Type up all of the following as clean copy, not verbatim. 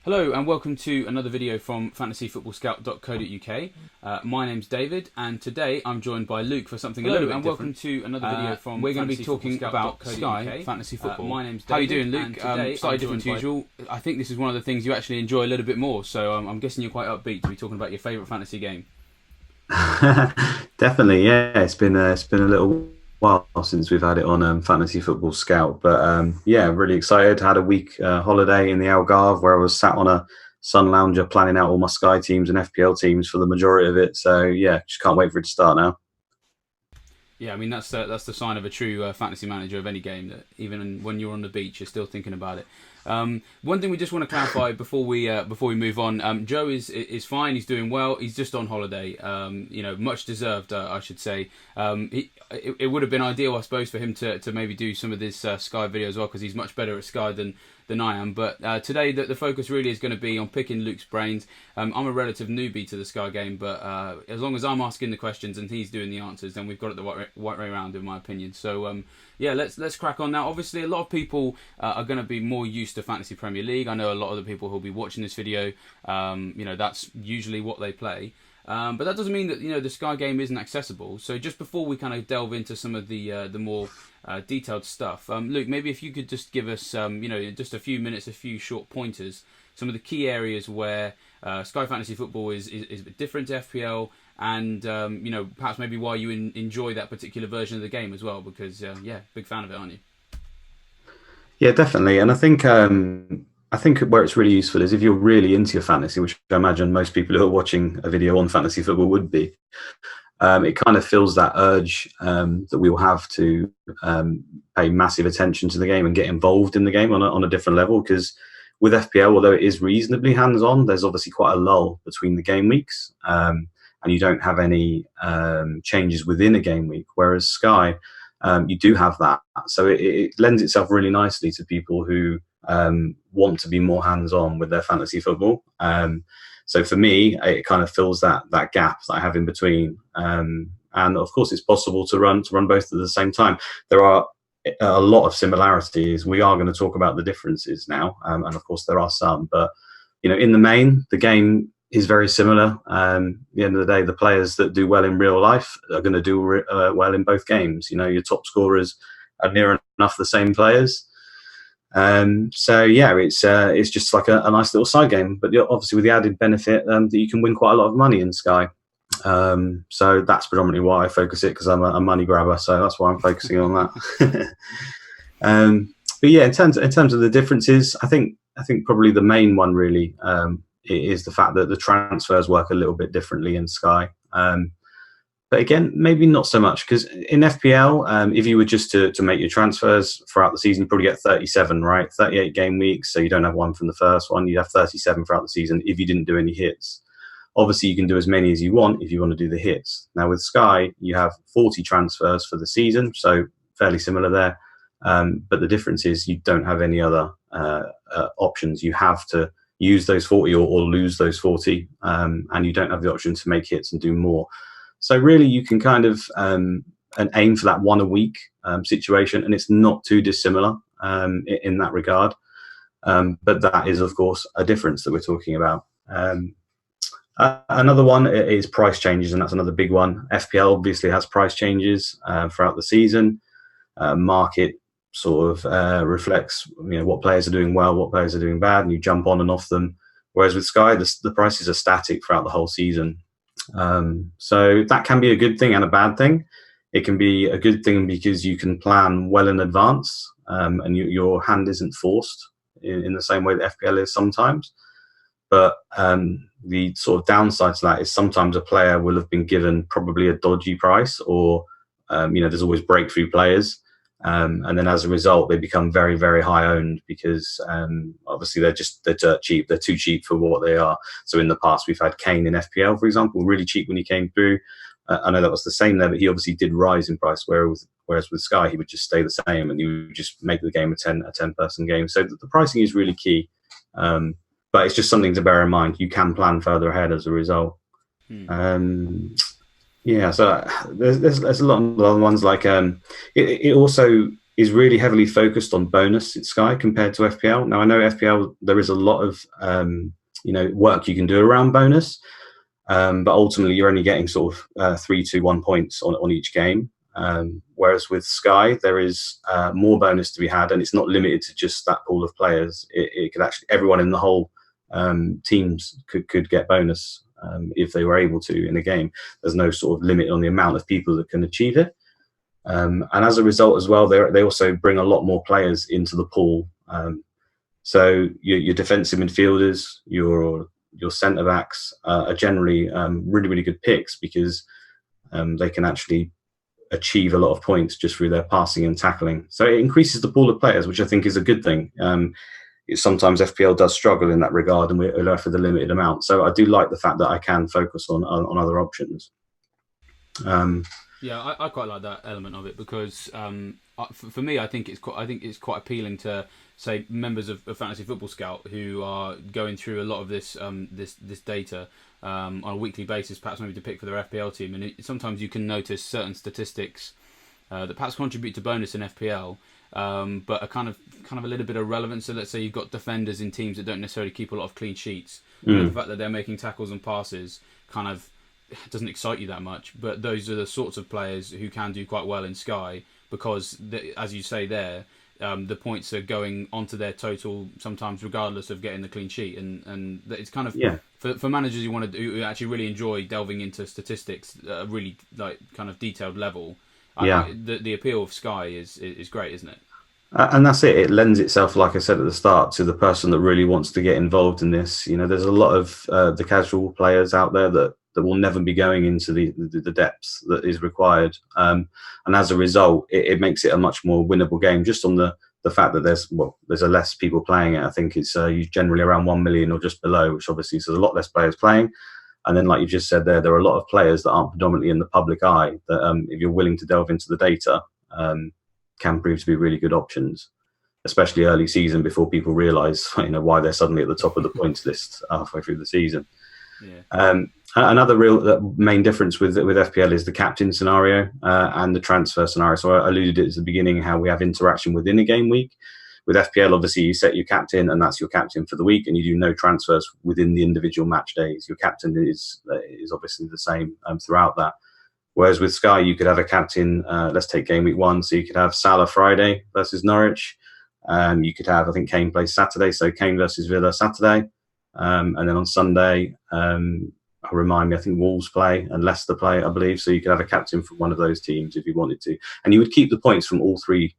Hello and welcome to another video from fantasyfootballscout.co.uk. My name's David and today I'm joined by Luke for something a little bit different. Welcome to another video from We're going to be talking about Sky Fantasy Football. My name's David. How are you doing, Luke? Slightly different to usual. I think this is one of the things you actually enjoy a little bit more, so I'm guessing you're quite upbeat to be talking about your favourite fantasy game. Definitely, yeah. It's been a little while since we've had it on Fantasy Football Scout, but yeah, really excited. Had a week holiday in the Algarve where I was sat on a sun lounger planning out all my Sky teams and FPL teams for the majority of it. So yeah, just can't wait for it to start now. Yeah, I mean that's the sign of a true fantasy manager of any game, that even when you're on the beach, you're still thinking about it. One thing we just want to clarify before we move on: Joe is fine. He's doing well. He's just on holiday. Much deserved, I should say. It would have been ideal, I suppose, for him to maybe do some of this Sky video as well, because he's much better at Sky than I am. But today the focus really is going to be on picking Luke's brains. I'm a relative newbie to the Sky game, but as long as I'm asking the questions and he's doing the answers, then we've got it the right way around, in my opinion. So yeah, let's crack on now. Obviously, a lot of people are going to be more used to Fantasy Premier League. I know a lot of the people who'll be watching this video, that's usually what they play. But that doesn't mean that the Sky game isn't accessible. So just before we kind of delve into some of the more detailed stuff, Luke, maybe if you could just give us just a few minutes, a few short pointers, some of the key areas where Sky Fantasy Football is a bit different to FPL, and perhaps maybe why you enjoy that particular version of the game as well, because big fan of it, aren't you? Yeah, definitely. And I think where it's really useful is if you're really into your fantasy, which I imagine most people who are watching a video on fantasy football would be. It kind of fills that urge that we will have to pay massive attention to the game and get involved in the game on a different level. Because with FPL, although it is reasonably hands-on, there's obviously quite a lull between the game weeks, and you don't have any changes within a game week. Whereas Sky, you do have that, so it lends itself really nicely to people who want to be more hands-on with their fantasy football. So for me, it kind of fills that gap that I have in between. And of course, it's possible to run both at the same time. There are a lot of similarities. We are going to talk about the differences now, and of course there are some. But in the main, the game is very similar. At the end of the day, the players that do well in real life are going to do well in both games. Your top scorers are near enough the same players. So yeah, it's just like a nice little side game, but obviously with the added benefit that you can win quite a lot of money in Sky. So that's predominantly why I focus it, because I'm a money grabber. So that's why I'm focusing on that. But yeah, in terms of the differences, I think probably the main one really is the fact that the transfers work a little bit differently in Sky. But again, maybe not so much, because in FPL, if you were just to make your transfers throughout the season, you probably get 37, right? 38 game weeks, so you don't have one from the first one. You'd have 37 throughout the season if you didn't do any hits. Obviously, you can do as many as you want if you want to do the hits. Now, with Sky, you have 40 transfers for the season, so fairly similar there. But the difference is you don't have any other options. You have to use those 40 or lose those 40, and you don't have the option to make hits and do more. So really, you can kind of aim for that one a week situation, and it's not too dissimilar in that regard. But that is, of course, a difference that we're talking about. Another one is price changes, and that's another big one. FPL obviously has price changes throughout the season. Market sort of reflects what players are doing well, what players are doing bad, and you jump on and off them. Whereas with Sky, the prices are static throughout the whole season. So that can be a good thing and a bad thing. It can be a good thing because you can plan well in advance, and your hand isn't forced in the same way that FPL is sometimes. But the sort of downside to that is sometimes a player will have been given probably a dodgy price, or there's always breakthrough players. And then as a result, they become very, very high owned because obviously they're dirt cheap. They're too cheap for what they are. So in the past, we've had Kane in FPL, for example, really cheap when he came through. I know that was the same there, but he obviously did rise in price. Whereas with Sky, he would just stay the same, and you would just make the game a 10 person game. So the pricing is really key. But it's just something to bear in mind. You can plan further ahead as a result. Yeah, so there's a lot of other ones like it also is really heavily focused on bonus at Sky compared to FPL. Now I know FPL there is a lot of work you can do around bonus, but ultimately you're only getting sort of 3, 2, 1 points on each game. Whereas with Sky there is more bonus to be had, and it's not limited to just that pool of players. It could actually, everyone in the whole teams could get bonus if they were able to in a game. There's no sort of limit on the amount of people that can achieve it. And as a result as well, they also bring a lot more players into the pool. So your defensive midfielders, your centre backs are generally really, really good picks because they can actually achieve a lot of points just through their passing and tackling. So it increases the pool of players, which I think is a good thing. Sometimes FPL does struggle in that regard, and we're left with a limited amount. So I do like the fact that I can focus on other options. Yeah, I quite like that element of it because for me, I think it's quite appealing to say members of Fantasy Football Scout who are going through a lot of this this data on a weekly basis, perhaps maybe to pick for their FPL team, and sometimes you can notice certain statistics that perhaps contribute to bonus in FPL. But are kind of a little bit irrelevant. So let's say you've got defenders in teams that don't necessarily keep a lot of clean sheets. The fact that they're making tackles and passes kind of doesn't excite you that much. But those are the sorts of players who can do quite well in Sky because, as you say there, the points are going onto their total sometimes regardless of getting the clean sheet. And it's kind of for managers who actually really enjoy delving into statistics at a really kind of detailed level. The appeal of Sky is great, isn't it? And that's it. It lends itself, like I said at the start, to the person that really wants to get involved in this. There's a lot of the casual players out there that will never be going into the depths that is required. And as a result, it makes it a much more winnable game just on the fact that there's a less people playing it. I think it's generally around 1 million or just below, which obviously is a lot less players playing. And then, like you just said there are a lot of players that aren't predominantly in the public eye that, if you're willing to delve into the data, can prove to be really good options, especially early season before people realise why they're suddenly at the top of the points list halfway through the season. Yeah. Another real main difference with FPL is the captain scenario and the transfer scenario. So I alluded it at the beginning how we have interaction within a game week. With FPL, obviously, you set your captain, and that's your captain for the week, and you do no transfers within the individual match days. Your captain is obviously the same throughout that. Whereas with Sky, you could have a captain. Let's take game week 1. So you could have Salah Friday versus Norwich. You could have, I think, Kane plays Saturday, so Kane versus Villa Saturday, and then on Sunday, remind me, I think Wolves play and Leicester play, I believe. So you could have a captain from one of those teams if you wanted to, and you would keep the points from all three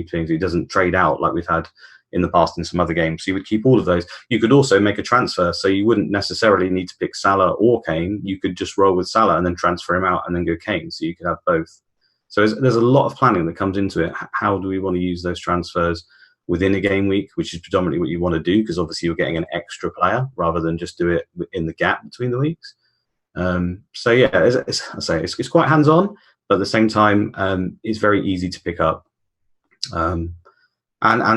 teams. It doesn't trade out like we've had in the past in some other games. So you would keep all of those. You could also make a transfer, so you wouldn't necessarily need to pick Salah or Kane. You could just roll with Salah and then transfer him out and then go Kane. So you could have both. So there's a lot of planning that comes into it. How do we want to use those transfers within a game week, which is predominantly what you want to do, because obviously you're getting an extra player rather than just do it in the gap between the weeks. So yeah, it's quite hands-on, but at the same time, it's very easy to pick up. And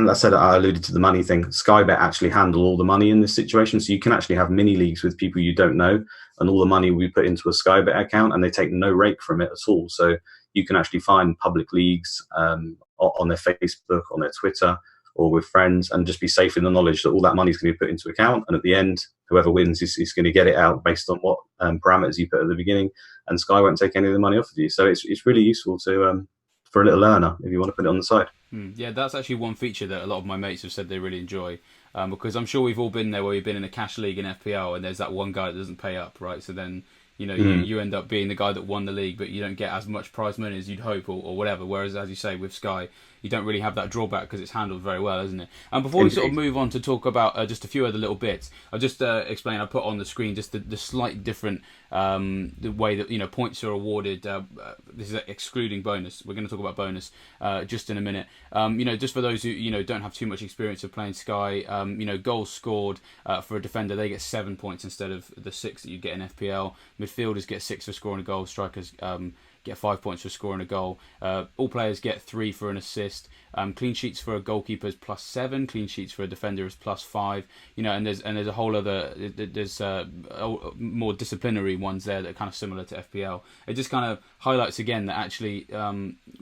I said, I alluded to the money thing. Skybet actually handle all the money in this situation, so you can actually have mini leagues with people you don't know, and all the money will be put into a Skybet account, and they take no rake from it at all. So you can actually find public leagues on their Facebook, on their Twitter, or with friends, and just be safe in the knowledge that all that money is going to be put into account, and at the end, whoever wins is going to get it out based on what parameters you put at the beginning, and Sky won't take any of the money off of you. So it's really useful to for a little learner if you want to put it on the side. Yeah, that's actually one feature that a lot of my mates have said they really enjoy, because I'm sure we've all been there where we've been in a cash league in FPL and there's that one guy that doesn't pay up, right? So then you end up being the guy that won the league, but you don't get as much prize money as you'd hope or whatever. Whereas, as you say, with Sky, you don't really have that drawback because it's handled very well, isn't it? And before we sort of move on to talk about just a few other little bits, I'll just explain. I put on the screen just the slight different the way that points are awarded. This is excluding bonus. We're going to talk about bonus just in a minute. Just for those who don't have too much experience of playing Sky, goals scored for a defender, they get 7 points instead of the 6 that you get in FPL. Midfielders get 6 for scoring a goal. Strikers get 5 points for scoring a goal. All players get 3 for an assist. Clean sheets for a goalkeeper is +7. Clean sheets for a defender is +5. And there's a whole other more disciplinary ones there that are kind of similar to FPL. It just kind of highlights again that actually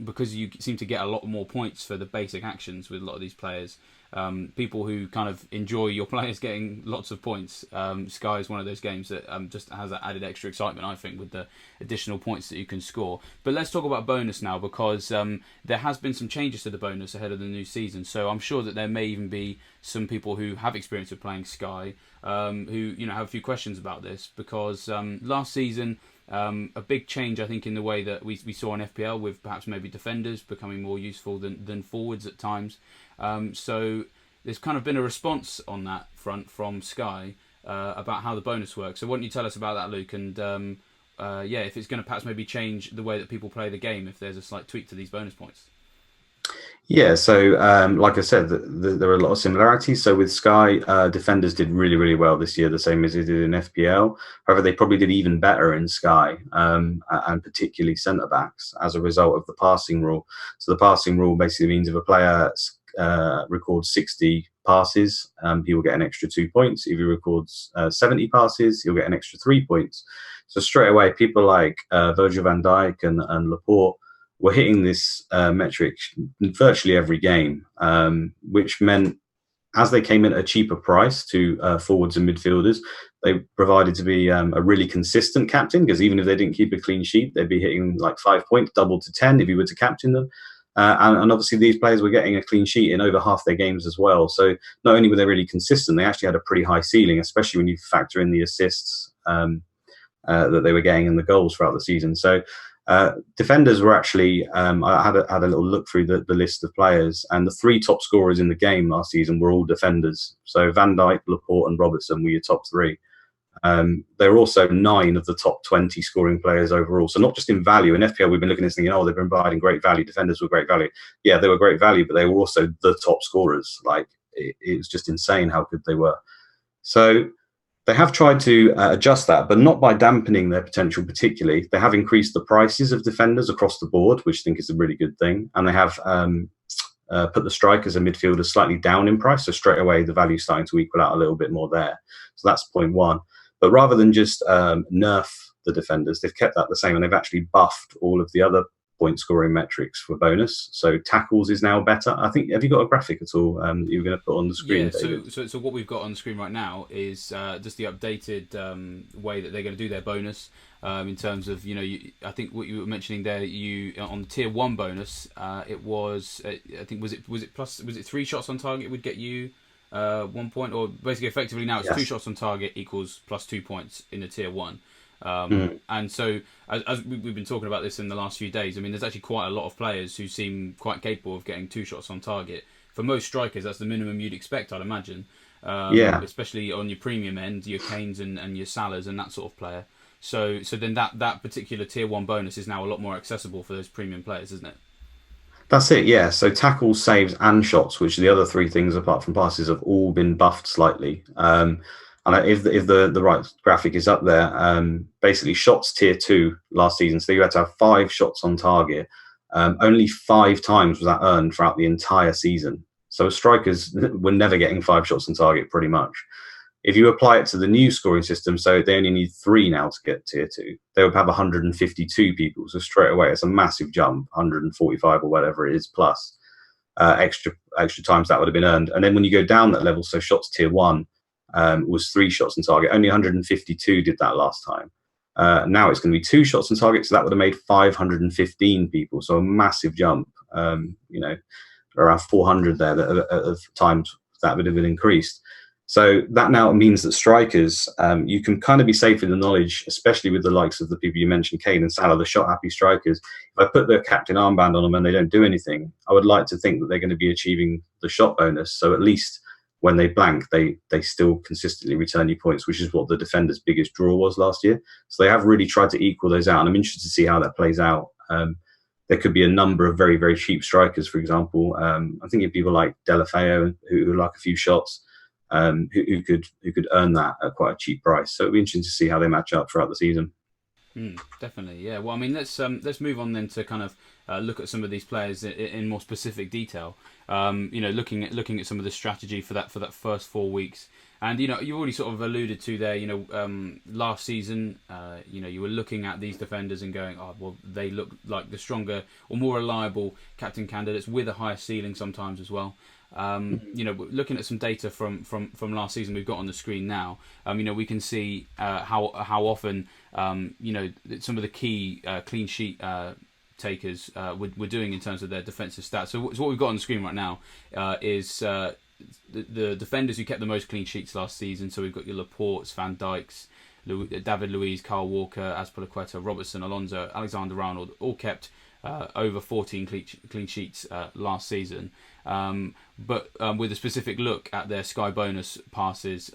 because you seem to get a lot more points for the basic actions with a lot of these players. People who kind of enjoy your players getting lots of points. Sky is one of those games that just has that added extra excitement, I think, with the additional points that you can score. But let's talk about bonus now, because there has been some changes to the bonus ahead of the new season. So I'm sure that there may even be some people who have experience of playing Sky who have a few questions about this, because last season a big change, I think, in the way that we saw in FPL, with perhaps maybe defenders becoming more useful than forwards at times. So there's kind of been a response on that front from Sky about how the bonus works. So why don't you tell us about that, Luke? And if it's going to perhaps maybe change the way that people play the game, if there's a slight tweak to these bonus points. Yeah, so like I said, there are a lot of similarities. So with Sky, defenders did really, really well this year, the same as they did in FPL. However, they probably did even better in Sky, and particularly centre-backs, as a result of the passing rule. So the passing rule basically means if a player records 60 passes, he will get an extra 2 points. If he records 70 passes, he'll get an extra 3 points. So straight away, people like Virgil van Dijk and Laporte were hitting this metric virtually every game, which meant as they came in at a cheaper price to forwards and midfielders, they provided to be a really consistent captain, because even if they didn't keep a clean sheet, they'd be hitting like 5 points, double to 10 if you were to captain them. And obviously these players were getting a clean sheet in over half their games as well. So not only were they really consistent, they actually had a pretty high ceiling, especially when you factor in the assists that they were getting and the goals throughout the season. So defenders were actually, I had a little look through the list of players, and the 3 top scorers in the game last season were all defenders. So Van Dijk, Laporte and Robertson were your top 3. There were also 9 of the top 20 scoring players overall. So not just in value. In FPL, we've been looking at this thinking, they've been providing great value. Defenders were great value. Yeah, they were great value, but they were also the top scorers. Like, it was just insane how good they were. So they have tried to adjust that, but not by dampening their potential particularly. They have increased the prices of defenders across the board, which I think is a really good thing. And they have put the strikers and midfielders slightly down in price. So straight away, the value is starting to equal out a little bit more there. So that's point 1. But rather than just nerf the defenders, they've kept that the same, and they've actually buffed all of the other point scoring metrics for bonus. So tackles is now better. I think, have you got a graphic at all that you were going to put on the screen? Yeah, so what we've got on the screen right now is just the updated way that they're going to do their bonus. In terms of, I think what you were mentioning there, on the tier 1 bonus, it was, I think, was it 3 shots on target would get you 1 point, or basically effectively now it's yes. 2 shots on target equals +2 points in the tier 1. And so as we've been talking about this in the last few days, I mean, there's actually quite a lot of players who seem quite capable of getting 2 shots on target. For most strikers, that's the minimum you'd expect, I'd imagine. Especially on your premium end, your Kanes and your Salahs and that sort of player. So then that particular tier 1 bonus is now a lot more accessible for those premium players, isn't it? That's it, yeah. So tackles, saves, and shots, which are the other 3 things apart from passes, have all been buffed slightly. And if the right graphic is up there, basically shots tier 2 last season, so you had to have 5 shots on target. Only 5 times was that earned throughout the entire season. So strikers were never getting 5 shots on target, pretty much. If you apply it to the new scoring system, so they only need 3 now to get tier 2, they would have 152 people. So straight away, it's a massive jump, 145 or whatever it is, plus extra times that would have been earned. And then when you go down that level, so shots tier 1 was 3 shots on target. Only 152 did that last time. Now it's going to be 2 shots on target, so that would have made 515 people. So a massive jump, around 400 there of times that would have been increased. So that now means that strikers, you can kind of be safe in the knowledge, especially with the likes of the people you mentioned, Kane and Salah, the shot-happy strikers. If I put the captain armband on them and they don't do anything, I would like to think that they're going to be achieving the shot bonus. So at least when they blank, they still consistently return you points, which is what the defenders' biggest draw was last year. So they have really tried to equal those out, and I'm interested to see how that plays out. There could be a number of very, very cheap strikers, for example. I'm thinking of people like Delafeo, who like a few shots. Who could earn that at quite a cheap price. So it'll be interesting to see how they match up throughout the season. Definitely, yeah. Well, I mean, let's move on then to kind of look at some of these players in more specific detail. Looking at some of the strategy for that first 4 weeks, and you already sort of alluded to there. Last season, you were looking at these defenders and going, oh well, they look like the stronger or more reliable captain candidates with a higher ceiling sometimes as well. Looking at some data from last season we've got on the screen now, we can see how often some of the key clean sheet takers were doing in terms of their defensive stats. So what we've got on the screen right now is the defenders who kept the most clean sheets last season. So we've got your Laportes, Van Dijks, David Luiz, Kyle Walker, Azpilicueta, Robertson, Alonso, Alexander-Arnold, all kept over 14 clean sheets last season. But with a specific look at their Sky bonus passes,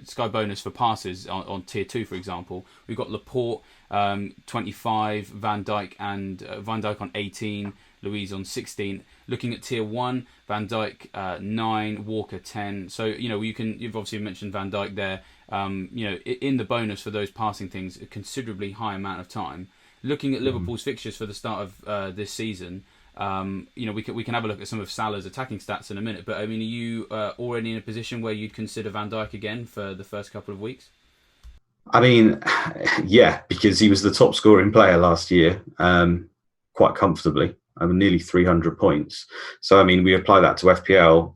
Sky bonus for passes on tier 2, for example, we've got Laporte 25, Van Dijk on 18, Luiz on 16. Looking at tier 1, Van Dijk 9, Walker 10. So you've obviously mentioned Van Dijk there. In the bonus for those passing things, a considerably high amount of time. Looking at Liverpool's fixtures for the start of this season, we can have a look at some of Salah's attacking stats in a minute. But I mean, are you already in a position where you'd consider Van Dijk again for the first couple of weeks? I mean, yeah, because he was the top scoring player last year, quite comfortably. Nearly 300 points. So, I mean, we apply that to FPL.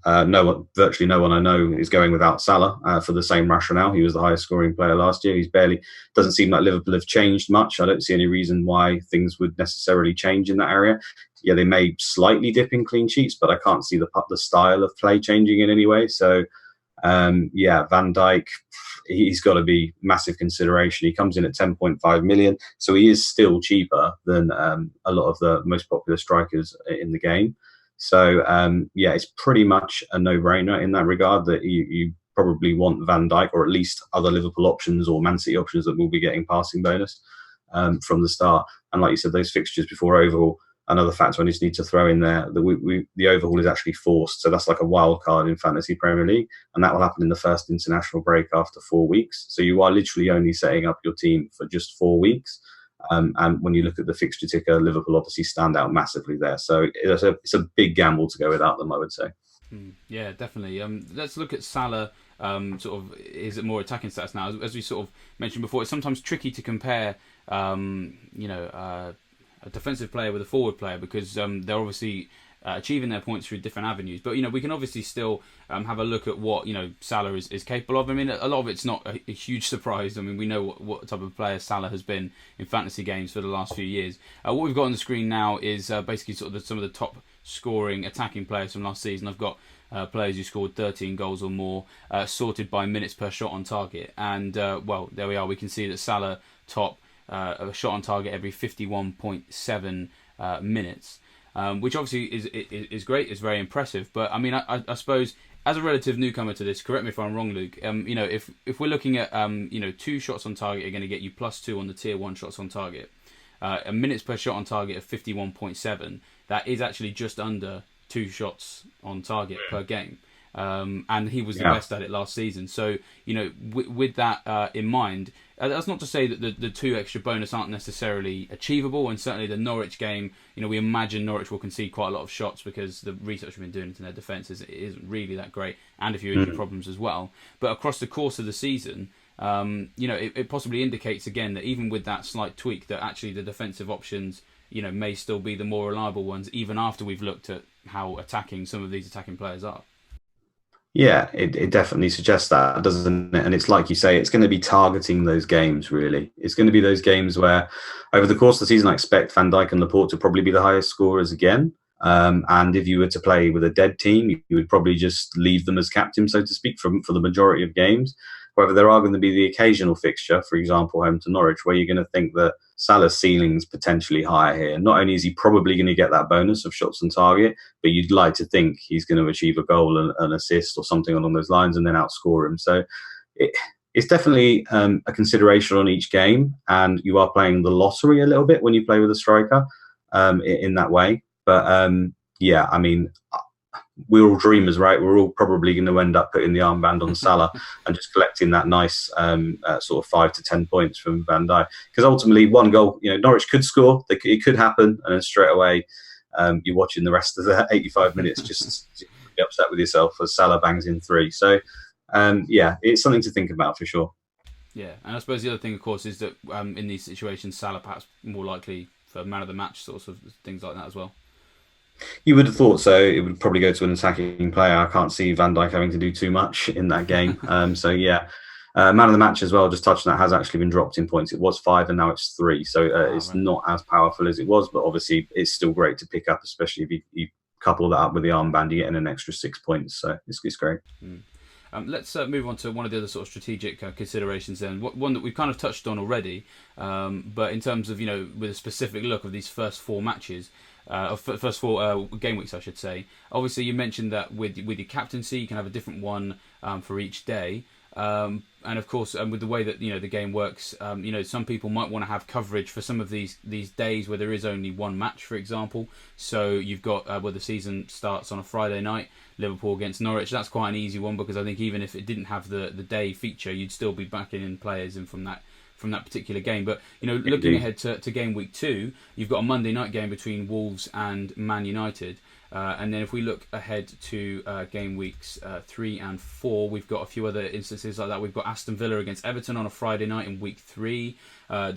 Virtually no one I know is going without Salah for the same rationale. He was the highest scoring player last year. Doesn't seem like Liverpool have changed much. I don't see any reason why things would necessarily change in that area. Yeah, they may slightly dip in clean sheets, but I can't see the style of play changing in any way. So, Van Dijk, he's got to be massive consideration. He comes in at 10.5 million, so he is still cheaper than a lot of the most popular strikers in the game. So it's pretty much a no-brainer in that regard that you probably want Van Dijk, or at least other Liverpool options or Man City options that will be getting passing bonus from the start. And like you said, those fixtures before overhaul. Another factor I just need to throw in there, the overhaul is actually forced. So that's like a wild card in Fantasy Premier League. And that will happen in the first international break after 4 weeks. So you are literally only setting up your team for just 4 weeks. And when you look at the fixture ticker, Liverpool obviously stand out massively there. So it's a big gamble to go without them, I would say. Yeah, definitely. Let's look at Salah. Sort of is it more attacking stats now? As we sort of mentioned before, it's sometimes tricky to compare a defensive player with a forward player because they're obviously achieving their points through different avenues. But we can obviously still have a look at what Salah is capable of. I mean, a lot of it's not a huge surprise. I mean, we know what type of player Salah has been in fantasy games for the last few years. What we've got on the screen now is basically sort of some of the top scoring attacking players from last season. I've got players who scored 13 goals or more, sorted by minutes per shot on target. And there we are. We can see that Salah top a shot on target every 51.7 minutes, which obviously is great. It's very impressive. But I mean, I suppose as a relative newcomer to this, correct me if I'm wrong, Luke. If we're looking at 2 shots on target are going to get you +2 on the tier 1 shots on target. A minutes per shot on target of 51.7. That is actually just under 2 shots on target per game. And he was the best at it last season. So, with that in mind, that's not to say that the 2 extra bonus aren't necessarily achievable. And certainly the Norwich game, we imagine Norwich will concede quite a lot of shots because the research we've been doing into their defence isn't really that great, and a few injury problems as well. But across the course of the season, it possibly indicates again that even with that slight tweak, that actually the defensive options, may still be the more reliable ones, even after we've looked at how attacking some of these attacking players are. Yeah, it definitely suggests that, doesn't it? And it's like you say, it's going to be targeting those games, really. It's going to be those games where, over the course of the season, I expect Van Dijk and Laporte to probably be the highest scorers again. And if you were to play with a dead team, you would probably just leave them as captain, so to speak, for the majority of games. However, there are going to be the occasional fixture, for example, home to Norwich, where you're going to think that Salah's ceiling's potentially higher here. Not only is he probably going to get that bonus of shots on target, but you'd like to think he's going to achieve a goal and an assist or something along those lines and then outscore him. So it's definitely a consideration on each game, and you are playing the lottery a little bit when you play with a striker in that way. But I mean, we're all dreamers, right? We're all probably going to end up putting the armband on Salah and just collecting that nice sort of 5 to 10 points from Van Dijk. Because ultimately, one goal, Norwich could score. It could happen, and then straight away, you're watching the rest of the 85 minutes just be upset with yourself as Salah bangs in 3. So, it's something to think about for sure. Yeah, and I suppose the other thing, of course, is that in these situations, Salah perhaps more likely for man of the match, sorts of things like that as well. You would have thought so. It would probably go to an attacking player. I can't see Van Dijk having to do too much in that game. Man of the match as well, just touching that, has actually been dropped in points. It was 5 and now it's 3. So it's not as powerful as it was, but obviously it's still great to pick up, especially if you couple that up with the armband, you're getting an extra 6 points. So it's great. Let's move on to one of the other sort of strategic considerations then. One that we've kind of touched on already, but in terms of, with a specific look of these first 4 matches, first 4 game weeks, I should say. Obviously, you mentioned that with your captaincy, you can have a different one for each day. And of course, with the way that the game works, some people might want to have coverage for some of these days where there is only one match, for example. So you've got where the season starts on a Friday night, Liverpool against Norwich. That's quite an easy one because I think even if it didn't have the day feature, you'd still be backing in players in from that particular game. But looking ahead to game week 2, you've got a Monday night game between Wolves and Man United. And then if we look ahead to game weeks 3 and 4, we've got a few other instances like that. We've got Aston Villa against Everton on a Friday night in week 3.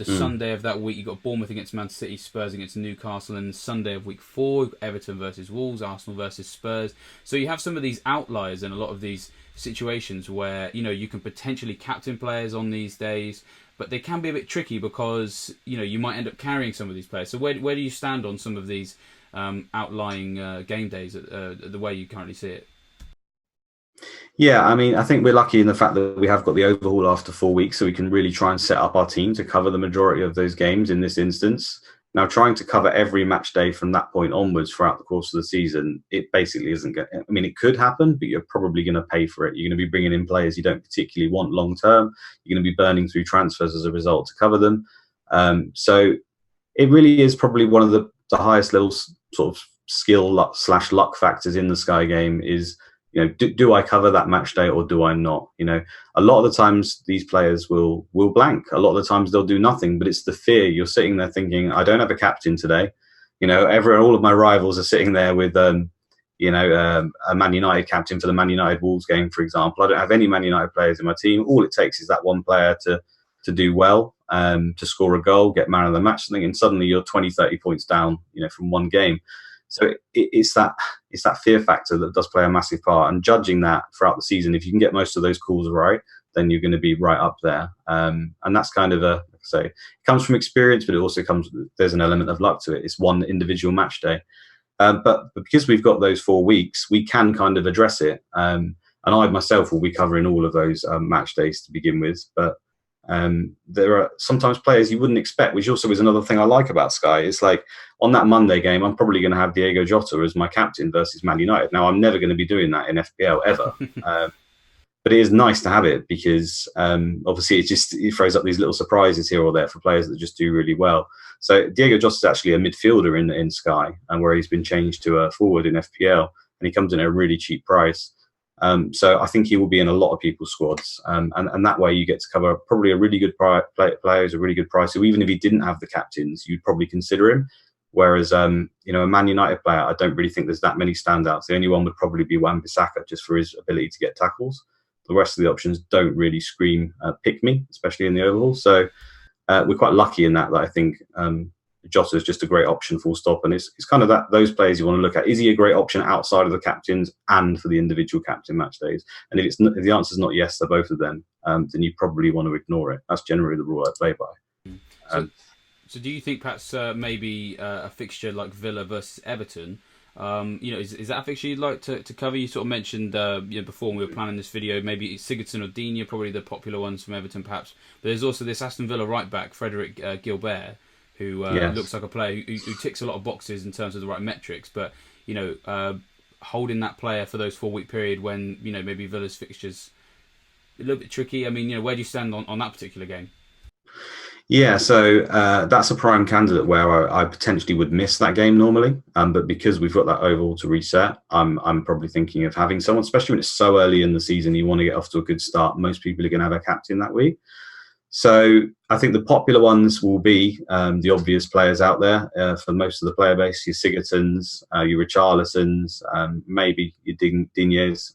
Sunday of that week, you've got Bournemouth against Man City, Spurs against Newcastle. And Sunday of week 4, Everton versus Wolves, Arsenal versus Spurs. So you have some of these outliers in a lot of these situations where you can potentially captain players on these days, but they can be a bit tricky because you might end up carrying some of these players. So where do you stand on some of these outlying game days, the way you currently see it? Yeah, I mean, I think we're lucky in the fact that we have got the overhaul after 4 weeks, so we can really try and set up our team to cover the majority of those games in this instance. Now, trying to cover every match day from that point onwards throughout the course of the season, it basically isn't going to... I mean, it could happen, but you're probably going to pay for it. You're going to be bringing in players you don't particularly want long term. You're going to be burning through transfers as a result to cover them. So it really is probably one of the highest levels sort of skill /luck factors in the Sky game is, do I cover that match day or do I not? A lot of the times these players will blank. A lot of the times they'll do nothing, but it's the fear. You're sitting there thinking, I don't have a captain today. All of my rivals are sitting there with, a Man United captain for the Man United Wolves game, for example. I don't have any Man United players in my team. All it takes is that one player to do well, to score a goal, get man of the match, something, and suddenly you're 20, 30 points down, from one game. So it's that fear factor that does play a massive part. And judging that throughout the season, if you can get most of those calls right, then you're going to be right up there. And that's kind of like I say, it comes from experience, but it also there's an element of luck to it. It's one individual match day. But because we've got those 4 weeks, we can kind of address it. And I myself will be covering all of those match days to begin with. But there are sometimes players you wouldn't expect, which also is another thing I like about Sky. It's like on that Monday game, I'm probably going to have Diego Jota as my captain versus Man United. Now, I'm never going to be doing that in FPL ever. But it is nice to have it because obviously it throws up these little surprises here or there for players that just do really well. So Diego Jota is actually a midfielder in Sky, and where he's been changed to a forward in FPL, and he comes in at a really cheap price. So I think he will be in a lot of people's squads, and that way you get to cover probably a really good players, a really good price. So even if he didn't have the captains, you'd probably consider him. Whereas a Man United player, I don't really think there's that many standouts. The only one would probably be Wan-Bissaka, just for his ability to get tackles. The rest of the options don't really scream pick me, especially in the overhaul. So we're quite lucky in that I think Jota is just a great option, full stop. And it's kind of those players you want to look at. Is he a great option outside of the captains and for the individual captain match days? And if the answer is not yes to both of them, then you probably want to ignore it. That's generally the rule I play by. So do you think perhaps maybe a fixture like Villa versus Everton, is that a fixture you'd like to cover? You sort of mentioned before when we were planning this video, maybe Sigurdsson or Digne, probably the popular ones from Everton perhaps. But there's also this Aston Villa right back, Frederick Gilbert, who looks like a player who ticks a lot of boxes in terms of the right metrics, but holding that player for those 4 week period when maybe Villa's fixtures a little bit tricky. I mean, where do you stand on that particular game? Yeah, so that's a prime candidate where I potentially would miss that game normally, but because we've got that overall to reset, I'm probably thinking of having someone, especially when it's so early in the season. You want to get off to a good start. Most people are going to have a captain that week, so I think the popular ones will be the obvious players out there for most of the player base: your Sigurdsons, your Richarlisons, maybe your Dignes.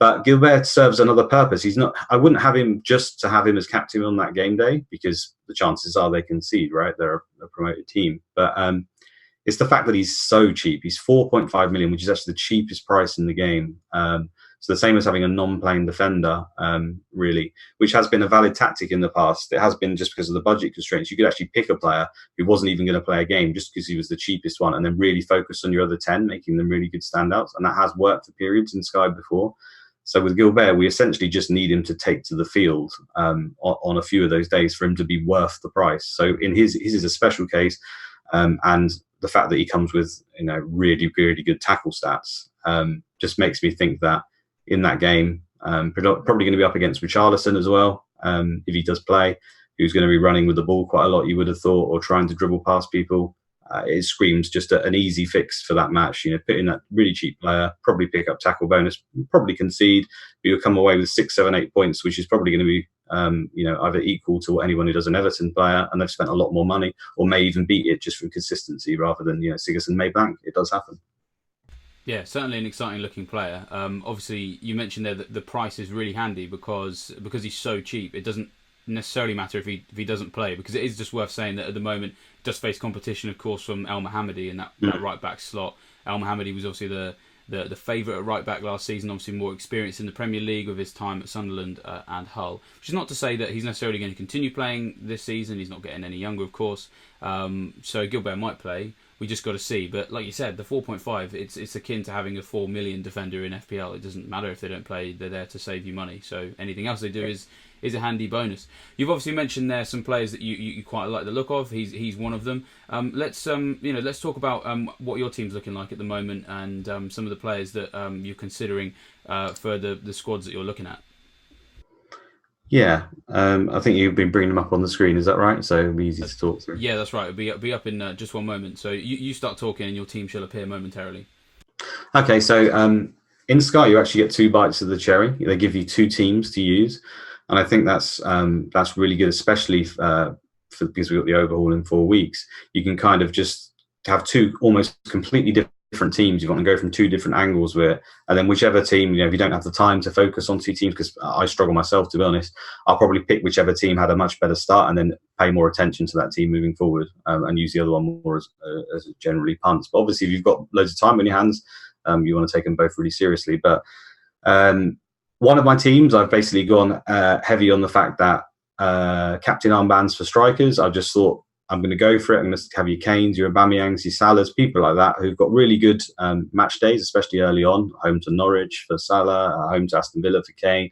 But Gilbert serves another purpose. He's not. I wouldn't have him just to have him as captain on that game day, because the chances are they concede. Right, they're a promoted team. But it's the fact that he's so cheap. He's 4.5 million, which is actually the cheapest price in the game. So the same as having a non-playing defender, really, which has been a valid tactic in the past. It has been just because of the budget constraints. You could actually pick a player who wasn't even going to play a game just because he was the cheapest one, and then really focus on your other 10, making them really good standouts. And that has worked for periods in Sky before. So with Gilbert, we essentially just need him to take to the field on a few of those days for him to be worth the price. So in his is a special case, and the fact that he comes with really good tackle stats just makes me think that in that game, probably going to be up against Richarlison as well, if he does play, who's going to be running with the ball quite a lot, you would have thought, or trying to dribble past people. It screams just an easy fix for that match. Put in that really cheap player, probably pick up tackle bonus, probably concede, but you'll come away with 6, 7, 8 points, which is probably going to be either equal to anyone who does an Everton player, and they've spent a lot more money, or may even beat it just from consistency rather than Sigurdsson may blank. It does happen. Yeah, certainly an exciting looking player. Obviously, you mentioned there that the price is really handy because he's so cheap. It doesn't necessarily matter if he doesn't play, because it is just worth saying that at the moment he does face competition, of course, from El Mohammadi in that right back slot. El Mohammadi was obviously the favourite at right back last season, obviously more experienced in the Premier League with his time at Sunderland and Hull, which is not to say that he's necessarily going to continue playing this season. He's not getting any younger, of course, so Gilbert might play. We just got to see. But like you said, the 4.5, it's akin to having a 4 million defender in FPL. It doesn't matter if they don't play, they're there to save you money. So anything else they do is a handy bonus. You've obviously mentioned there some players that you quite like the look of. He's one of them. Let's talk about what your team's looking like at the moment, and some of the players that you're considering for the squads that you're looking at. Yeah, I think you've been bringing them up on the screen. Is that right? So it'll be easy to talk through. Yeah, that's right. It'll be up in just one moment. So you start talking, and your team shall appear momentarily. Okay, so in Sky, you actually get 2 bites of the cherry. They give you 2 teams to use, and I think that's really good, especially because we've got the overhaul in 4 weeks. You can kind of just have 2 almost completely different teams. You want to go from 2 different angles with it, and then whichever team, if you don't have the time to focus on 2 teams, because I struggle myself, to be honest, I'll probably pick whichever team had a much better start and then pay more attention to that team moving forward, and use the other one more as generally punts. But obviously, if you've got loads of time on your hands, you want to take them both really seriously. But one of my teams, I've basically gone heavy on the fact that captain armbands for strikers. I just thought, I'm going to go for it. I'm going to have your Kanes, your Aubameyangs, your Salahs, people like that who've got really good match days, especially early on. Home to Norwich for Salah, home to Aston Villa for Kane.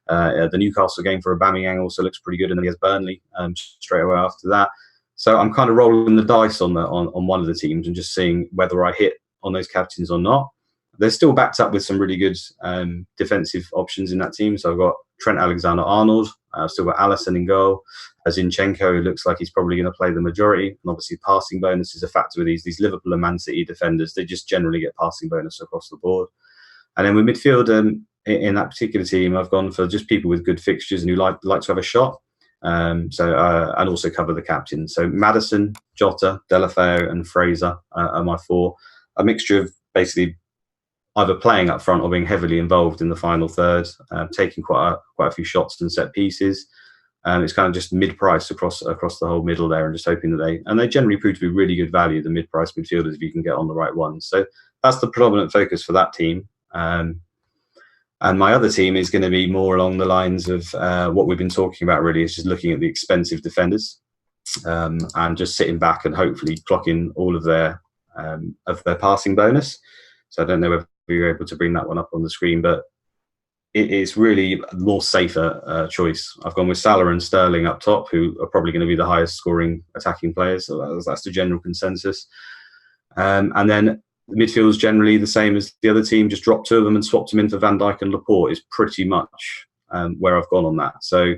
The Newcastle game for Aubameyang also looks pretty good, and then he has Burnley straight away after that. So I'm kind of rolling the dice on one of the teams and just seeing whether I hit on those captains or not. They're still backed up with some really good defensive options in that team. So I've got Trent Alexander-Arnold. I've still got Alisson in goal. Zinchenko, who looks like he's probably going to play the majority. And obviously, passing bonus is a factor with these Liverpool and Man City defenders. They just generally get passing bonus across the board. And then with midfield, in that particular team, I've gone for just people with good fixtures and who like to have a shot. And also cover the captain. So Maddison, Jota, Delafeu, and Fraser are my 4. A mixture of basically either playing up front or being heavily involved in the final third, taking quite a few shots and set pieces. It's kind of just mid-price across the whole middle there, and just hoping that they generally prove to be really good value, the mid-price midfielders, if you can get on the right ones. So that's the predominant focus for that team. And my other team is going to be more along the lines of what we've been talking about, really, is just looking at the expensive defenders and just sitting back and hopefully clocking all of their passing bonus. So I don't know if you're able to bring that one up on the screen, but it is really a more safer choice. I've gone with Salah and Sterling up top, who are probably going to be the highest scoring attacking players. So that's the general consensus. And then the midfield is generally the same as the other team. Just dropped 2 of them and swapped them in for Van Dijk and Laporte is pretty much where I've gone on that. So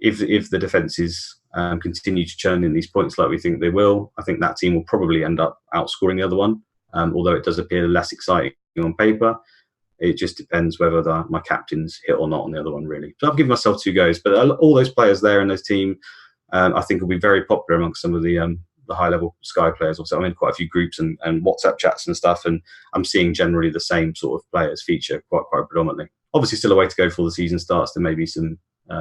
if the defence is continue to churn in these points like we think they will, I think that team will probably end up outscoring the other one, although it does appear less exciting on paper. It just depends whether my captains hit or not on the other one, really. So I've given myself 2 goes, but all those players there in those team, I think will be very popular amongst some of the high-level Sky players. Also, I'm in quite a few groups and WhatsApp chats and stuff, and I'm seeing generally the same sort of players feature quite predominantly. Obviously, still a way to go before the season starts. There may be some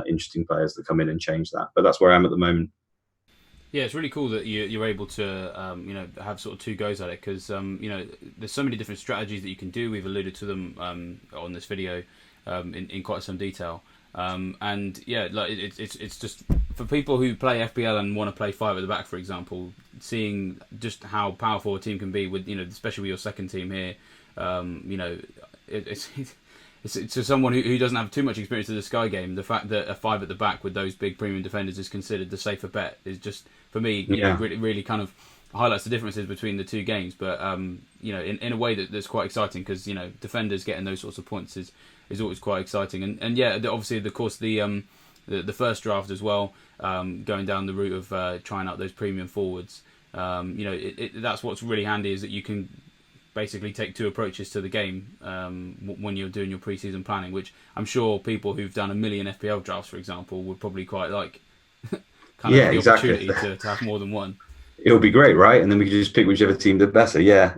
interesting players that come in and change that, but that's where I am at the moment. Yeah, it's really cool that you're able to have sort of 2 goes at it, because there's so many different strategies that you can do. We've alluded to them on this video in quite some detail. And yeah, like it's just for people who play FPL and want to play 5 at the back, for example, seeing just how powerful a team can be with, especially with your second team here, it's to someone who doesn't have too much experience of the Sky game. The fact that a 5 at the back with those big premium defenders is considered the safer bet is just, for me, really kind of highlights the differences between the 2 games. But in a way that's quite exciting, because defenders getting those sorts of points is always quite exciting. And yeah, obviously, of course, the first draft as well, going down the route of trying out those premium forwards. That's what's really handy, is that you can basically take 2 approaches to the game when you're doing your pre-season planning, which I'm sure people who've done a million FPL drafts, for example, would probably quite like. Opportunity to have more than one. It'll be great, right? And then we can just pick whichever team did better. Yeah,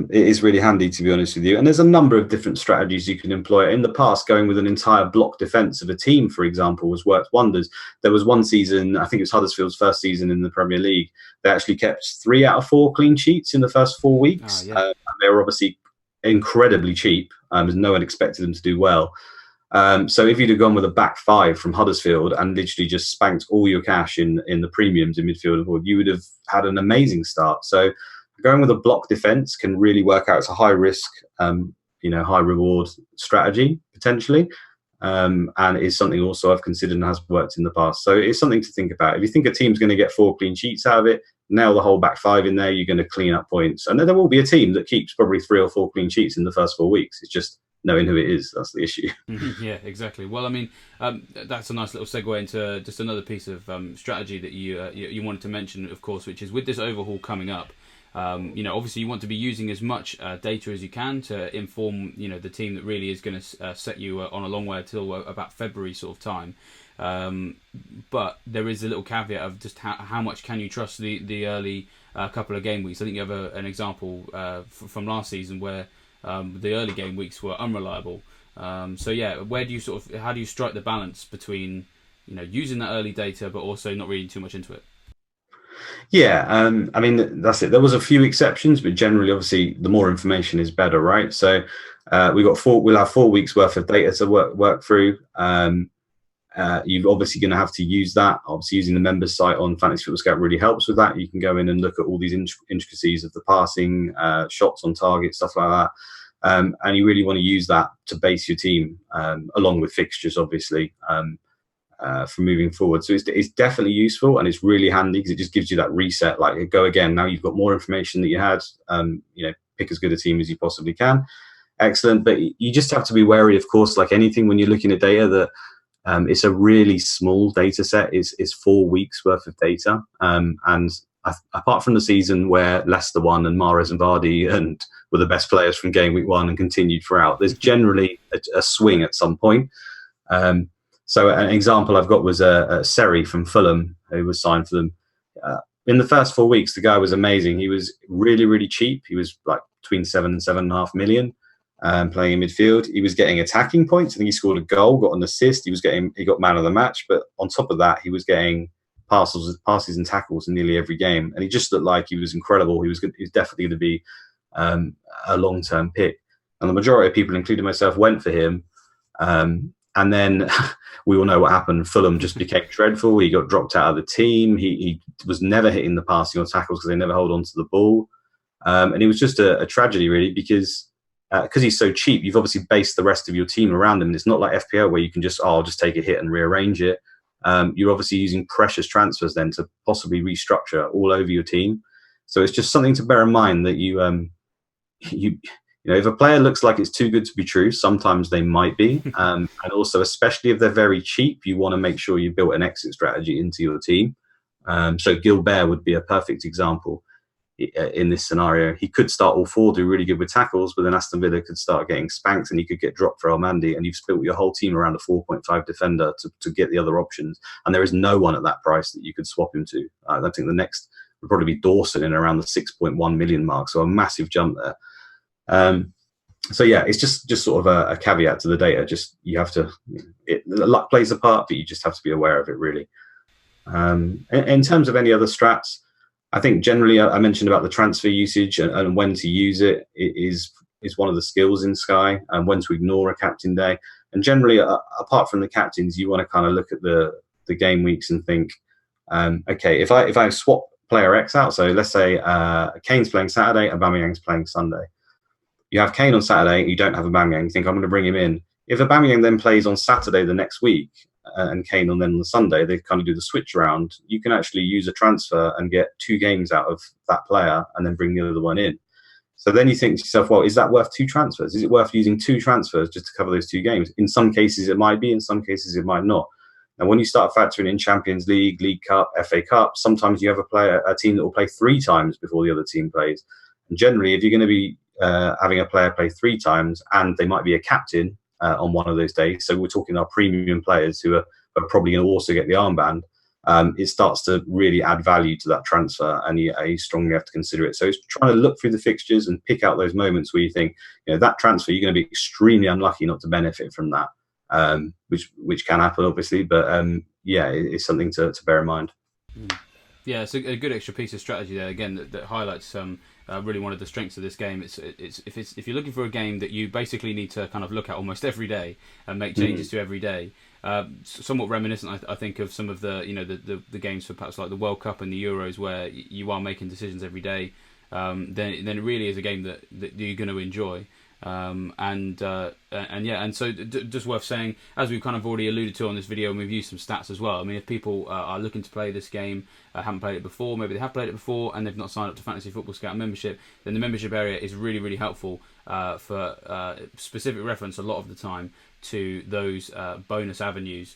it is really handy, to be honest with you. And there's a number of different strategies you can employ. In the past, going with an entire block defence of a team, for example, has worked wonders. There was one season, I think it was Huddersfield's first season in the Premier League, they actually kept 3 out of 4 clean sheets in the first 4 weeks. And they were obviously incredibly cheap, as no one expected them to do well. So if you'd have gone with a back 5 from Huddersfield and literally just spanked all your cash in the premiums in midfield and forward, you would have had an amazing start. So going with a block defence can really work out. It's a high risk, high reward strategy potentially, and is something also I've considered and has worked in the past. So it's something to think about. If you think a team's going to get 4 clean sheets out of it, nail the whole back 5 in there, you're going to clean up points. And then there will be a team that keeps probably 3 or 4 clean sheets in the first 4 weeks. It's just knowing who it is, that's the issue. Yeah, exactly. Well, I mean, that's a nice little segue into just another piece of strategy that you wanted to mention, of course, which is with this overhaul coming up. Obviously you want to be using as much data as you can to inform, the team that really is going to set you on a long way until about February sort of time. But there is a little caveat of just how much can you trust the early couple of game weeks. I think you have an example from last season where the early game weeks were unreliable. So yeah, how do you strike the balance between using that early data but also not reading too much into it? Yeah, I mean, that's it. There was a few exceptions, but generally, obviously, the more information is better, right? So we'll have 4 weeks worth of data to work through. You're obviously going to have to use that. Obviously, using the members site on Fantasy Football Scout really helps with that. You can go in and look at all these intricacies of the passing, shots on target, stuff like that. And you really want to use that to base your team, along with fixtures, obviously, for moving forward. So it's definitely useful, and it's really handy because it just gives you that reset, like go again. Now you've got more information that you had. Pick as good a team as you possibly can. Excellent. But you just have to be wary, of course, like anything when you're looking at data, that it's a really small data set. It's 4 weeks worth of data. And apart from the season where Leicester won and Mahrez and Vardy and were the best players from game week 1 and continued throughout, there's generally a swing at some point. So an example I've got was Seri from Fulham, who was signed for them. In the first 4 weeks, the guy was amazing. He was really, really cheap. He was like between 7 and 7.5 million. Playing in midfield, he was getting attacking points. I think he scored a goal, got an assist. He got man of the match. But on top of that, he was getting passes and tackles in nearly every game. And he just looked like he was incredible. He was definitely going to be a long-term pick. And the majority of people, including myself, went for him. And then we all know what happened. Fulham just became dreadful. He got dropped out of the team. He was never hitting the passing or tackles because they never hold on to the ball. And it was just a tragedy, really, because he's so cheap, you've obviously based the rest of your team around him. And it's not like FPL where you can just take a hit and rearrange it. You're obviously using precious transfers then to possibly restructure all over your team. So it's just something to bear in mind that if a player looks like it's too good to be true, sometimes they might be. And also, especially if they're very cheap, you want to make sure you built an exit strategy into your team. So Gilbert would be a perfect example in this scenario. He could start all four, do really good with tackles, but then Aston Villa could start getting spanked and he could get dropped for Elmandi, and you've built your whole team around a 4.5 defender to get the other options. And there is no one at that price that you could swap him to. I think the next would probably be Dawson in around the 6.1 million mark, so a massive jump there. So yeah, it's just sort of a caveat to the data. Just you have to, luck plays a part, but you just have to be aware of it, really. In terms of any other strats, I think generally I mentioned about the transfer usage and when to use it. It is one of the skills in Sky, and when to ignore a captain day. And generally, apart from the captains, you want to kind of look at the game weeks and think, okay, if I swap player X out, so let's say Kane's playing Saturday and Aubameyang's playing Sunday. You have Kane on Saturday, you don't have Aubameyang. You think, I'm going to bring him in. If Aubameyang then plays on Saturday the next week, and Kane on then on the Sunday, they kind of do the switch around. You can actually use a transfer and get 2 games out of that player and then bring the other one in. So then you think to yourself, well, is that worth 2 transfers? Is it worth using 2 transfers just to cover those 2 games? In some cases it might be, in some cases it might not. And when you start factoring in Champions League, League Cup, FA Cup, sometimes you have a team that will play 3 times before the other team plays. And generally, if you're going to be having a player play 3 times and they might be a captain on one of those days, so we're talking our premium players who are probably going to also get the armband, it starts to really add value to that transfer, and you strongly have to consider it. So it's trying to look through the fixtures and pick out those moments where you think, that transfer, you're going to be extremely unlucky not to benefit from that, which can happen, obviously, but it's something to bear in mind. Yeah, it's a good extra piece of strategy there, again, that highlights really one of the strengths of this game. It's if you're looking for a game that you basically need to kind of look at almost every day and make changes to every day. Somewhat reminiscent, I think, of some of the games for perhaps like the World Cup and the Euros, where you are making decisions every day. Then it really is a game that you're going to enjoy. And so just worth saying, as we've kind of already alluded to on this video, and we've used some stats as well. I mean, if people are looking to play this game, haven't played it before, maybe they have played it before and they've not signed up to Fantasy Football Scout membership, then the membership area is really, really helpful for specific reference a lot of the time to those bonus avenues,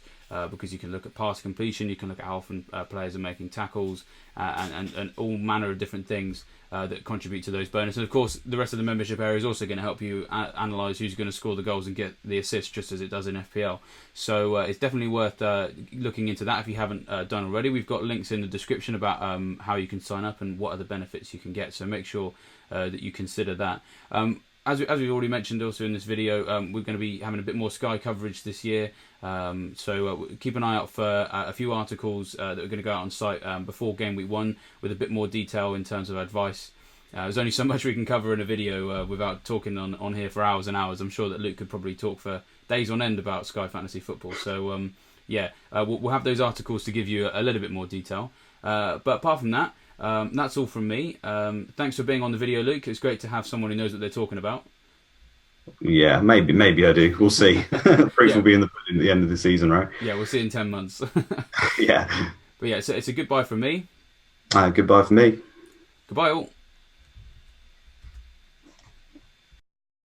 because you can look at pass completion, you can look at how often players are making tackles, and all manner of different things that contribute to those bonuses. And of course, the rest of the membership area is also going to help you analyse who's going to score the goals and get the assists, just as it does in FPL. So it's definitely worth looking into that if you haven't done already. We've got links in the description about how you can sign up and what other benefits you can get. So make sure that you consider that. As we've already mentioned also in this video, we're going to be having a bit more Sky coverage this year. So keep an eye out for a few articles that are going to go out on site before game week 1 with a bit more detail in terms of advice. There's only so much we can cover in a video without talking on here for hours and hours. I'm sure that Luke could probably talk for days on end about Sky Fantasy Football. So we'll have those articles to give you a little bit more detail. But apart from that, that's all from me. Thanks for being on the video, Luke. It's great to have someone who knows what they're talking about. Yeah, maybe I do. We'll see. Proof will be in the pudding at the end of the season, right? Yeah, we'll see in 10 months. Yeah. But yeah, it's a goodbye from me. Goodbye from me. Goodbye all.